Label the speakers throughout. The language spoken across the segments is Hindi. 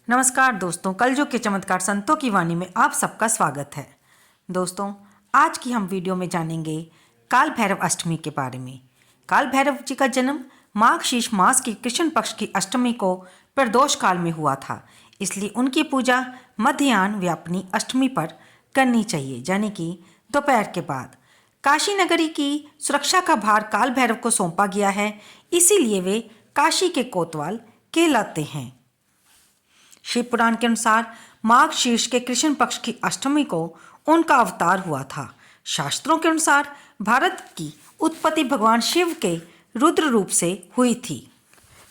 Speaker 1: नमस्कार दोस्तों, कलयुग के चमत्कार संतों की वाणी में आप सबका स्वागत है। दोस्तों, आज की हम वीडियो में जानेंगे काल भैरव अष्टमी के बारे में। काल भैरव जी का जन्म माघ शीर्ष मास की कृष्ण पक्ष की अष्टमी को प्रदोष काल में हुआ था, इसलिए उनकी पूजा मध्याह्न व्यापनी अष्टमी पर करनी चाहिए, यानी कि दोपहर के बाद। काशी नगरी की सुरक्षा का भार काल भैरव को सौंपा गया है, इसीलिए वे काशी के कोतवाल कहलाते हैं। शिव पुराण के अनुसार माघ शीर्ष के कृष्ण पक्ष की अष्टमी को उनका अवतार हुआ था। शास्त्रों के अनुसार भारत की उत्पत्ति भगवान शिव के रुद्र रूप से हुई थी।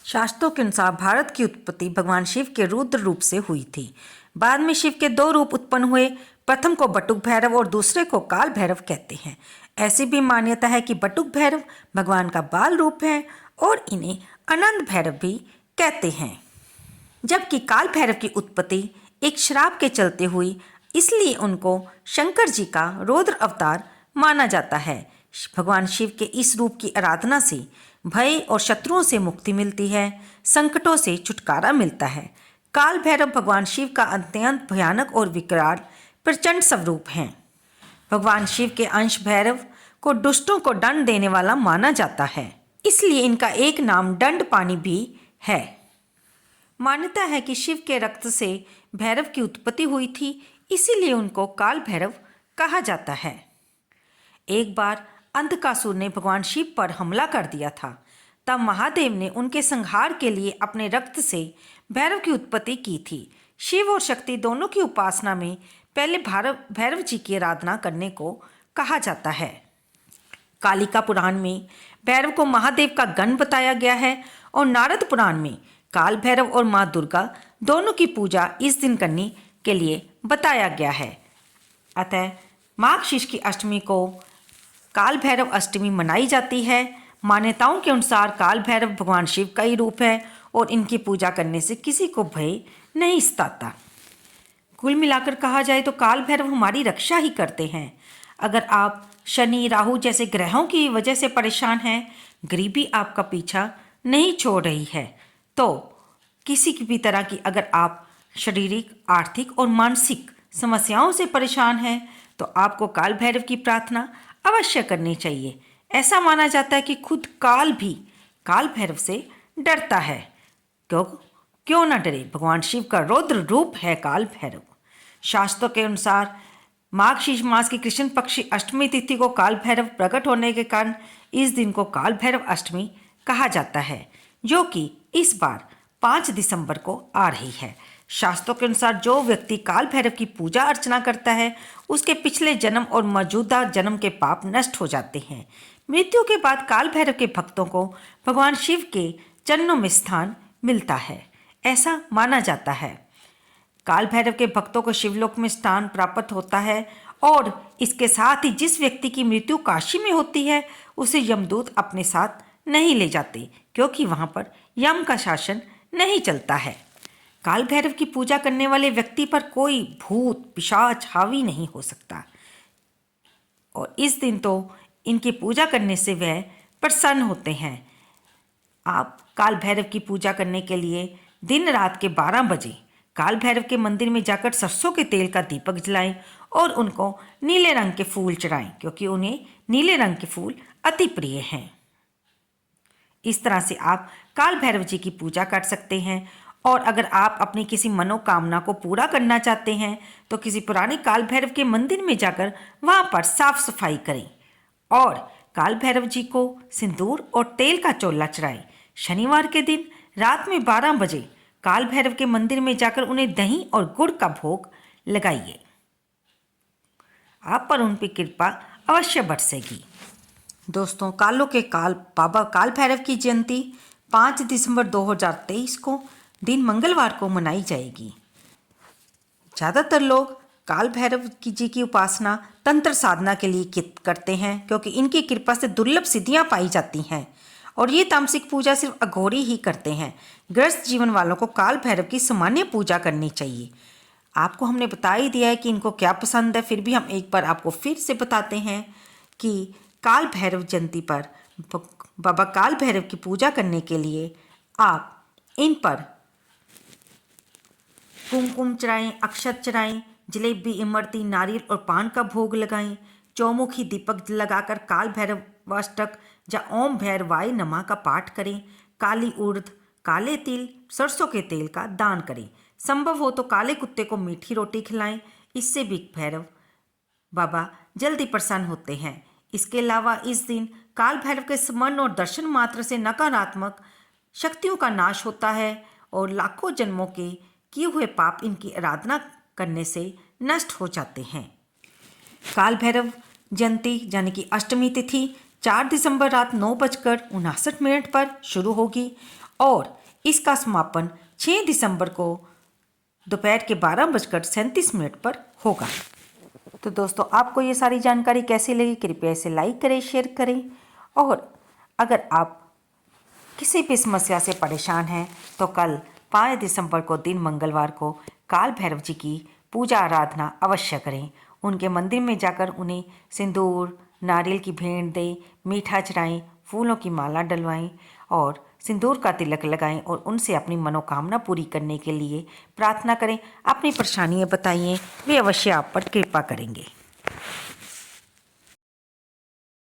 Speaker 1: शास्त्रों के अनुसार भारत की उत्पत्ति भगवान शिव के रुद्र रूप से हुई थी। बाद में शिव के दो रूप उत्पन्न हुए, प्रथम को बटुक भैरव और दूसरे को काल भैरव कहते हैं। ऐसी भी मान्यता है कि बटुक भैरव भगवान का बाल रूप है और इन्हें अनंत भैरव भी कहते हैं। जबकि काल भैरव की उत्पत्ति एक श्राप के चलते हुई, इसलिए उनको शंकर जी का रौद्र अवतार माना जाता है। भगवान शिव के इस रूप की आराधना से भय और शत्रुओं से मुक्ति मिलती है, संकटों से छुटकारा मिलता है। काल भैरव भगवान शिव का अत्यंत भयानक और विकराल प्रचंड स्वरूप हैं। भगवान शिव के अंश भैरव को दुष्टों को दंड देने वाला माना जाता है, इसलिए इनका एक नाम दंड पानी भी है। मान्यता है कि शिव के रक्त से भैरव की उत्पत्ति हुई थी, इसीलिए उनको काल भैरव कहा जाता है। एक बार अंधकासुर ने भगवान शिव पर हमला कर दिया था। तब महादेव ने उनके संहार के लिए अपने रक्त से भैरव की उत्पत्ति की थी। शिव और शक्ति दोनों की उपासना में पहले भैरव जी की आराधना करने को कहा जाता है। कालिका पुराण में भैरव को महादेव का गण बताया गया है और नारद पुराण में काल भैरव और माँ दुर्गा दोनों की पूजा इस दिन करने के लिए बताया गया है। अतः माघ शीर्ष की अष्टमी को काल भैरव अष्टमी मनाई जाती है। मान्यताओं के अनुसार काल भैरव भगवान शिव का ही रूप है और इनकी पूजा करने से किसी को भय नहीं सताता। कुल मिलाकर कहा जाए तो काल भैरव हमारी रक्षा ही करते हैं। अगर आप शनि राहु जैसे ग्रहों की वजह से परेशान हैं, गरीबी आपका पीछा नहीं छोड़ रही है, तो किसी की भी तरह की अगर आप शारीरिक, आर्थिक और मानसिक समस्याओं से परेशान हैं, तो आपको काल भैरव की प्रार्थना अवश्य करनी चाहिए। ऐसा माना जाता है कि खुद काल भी काल भैरव से डरता है। क्यों ना डरे, भगवान शिव का रौद्र रूप है काल भैरव। शास्त्रों के अनुसार माघ शीर्ष मास की कृष्ण पक्ष अष्टमी तिथि को काल भैरव प्रकट होने के कारण इस दिन को काल भैरव अष्टमी कहा जाता है, जो कि इस बार 5 दिसंबर को आ रही है। शास्त्रों के अनुसार जो व्यक्ति काल भैरव की पूजा अर्चना करता है, उसके पिछले जन्म और मौजूदा जन्म के पाप नष्ट हो जाते हैं। मृत्यु के बाद काल भैरव के भक्तों को भगवान शिव के चरणों में स्थान मिलता है, ऐसा माना जाता है। काल भैरव के भक्तों को शिवलोक में स्थान प्राप्त होता है और इसके साथ ही जिस व्यक्ति की मृत्यु काशी में होती है, उसे यमदूत अपने साथ नहीं ले जाते, क्योंकि वहां पर यम का शासन नहीं चलता है। काल भैरव की पूजा करने वाले व्यक्ति पर कोई भूत पिशाच हावी नहीं हो सकता और इस दिन तो इनकी पूजा करने से वह प्रसन्न होते हैं। आप काल भैरव की पूजा करने के लिए दिन रात के 12 बजे काल भैरव के मंदिर में जाकर सरसों के तेल का दीपक जलाएं और उनको नीले रंग के फूल चढ़ाएं, क्योंकि उन्हें नीले रंग के फूल अति प्रिय हैं। इस तरह से आप काल भैरव जी की पूजा कर सकते हैं। और अगर आप अपनी किसी मनोकामना को पूरा करना चाहते हैं, तो किसी पुराने काल भैरव के मंदिर में जाकर वहां पर साफ सफाई करें और काल भैरव जी को सिंदूर और तेल का चोला चढ़ाएं। शनिवार के दिन रात में 12 बजे काल भैरव के मंदिर में जाकर उन्हें दही और गुड़ का भोग लगाइए। आप पर उन पर कृपा अवश्य बरसेगी। दोस्तों, कालों के काल बाबा काल भैरव की जयंती 5 दिसंबर 2023 को दिन मंगलवार को मनाई जाएगी। ज़्यादातर लोग काल भैरव जी की उपासना तंत्र साधना के लिए करते हैं, क्योंकि इनकी कृपा से दुर्लभ सिद्धियां पाई जाती हैं और ये तामसिक पूजा सिर्फ अघोरी ही करते हैं। ग्रस्त जीवन वालों को काल भैरव की सामान्य पूजा करनी चाहिए। आपको हमने बता ही दिया है कि इनको क्या पसंद है, फिर भी हम एक बार आपको फिर से बताते हैं कि काल भैरव जयंती पर बाबा काल भैरव की पूजा करने के लिए आप इन पर कुमकुम चढ़ाएं, अक्षत चढ़ाएं, जलेबी, इमरती, नारियल और पान का भोग लगाएं। चौमुखी दीपक लगाकर काल भैरव अष्टक या ओम भैरवाय नमः का पाठ करें। काली उड़द, काले तिल, सरसों के तेल का दान करें। संभव हो तो काले कुत्ते को मीठी रोटी खिलाएं, इससे भी भैरव बाबा जल्दी प्रसन्न होते हैं। इसके अलावा इस दिन काल भैरव के स्मरण और दर्शन मात्र से नकारात्मक शक्तियों का नाश होता है और लाखों जन्मों के किए हुए पाप इनकी आराधना करने से नष्ट हो जाते हैं। काल भैरव जयंती यानी कि अष्टमी तिथि 4 दिसंबर रात 9:59 पर शुरू होगी और इसका समापन 6 दिसंबर को दोपहर के 12:37 पर होगा। तो दोस्तों, आपको ये सारी जानकारी कैसी लगी? कृपया इसे लाइक करें, शेयर करें। और अगर आप किसी भी समस्या से परेशान हैं तो कल 5 दिसंबर को दिन मंगलवार को काल भैरव जी की पूजा आराधना अवश्य करें। उनके मंदिर में जाकर उन्हें सिंदूर, नारियल की भेंट दें, मीठा चढ़ाएं, फूलों की माला डलवाएं और सिंदूर का तिलक लगाएं और उनसे अपनी मनोकामना पूरी करने के लिए प्रार्थना करें। अपनी परेशानियां बताइए, वे अवश्य आप पर कृपा करेंगे।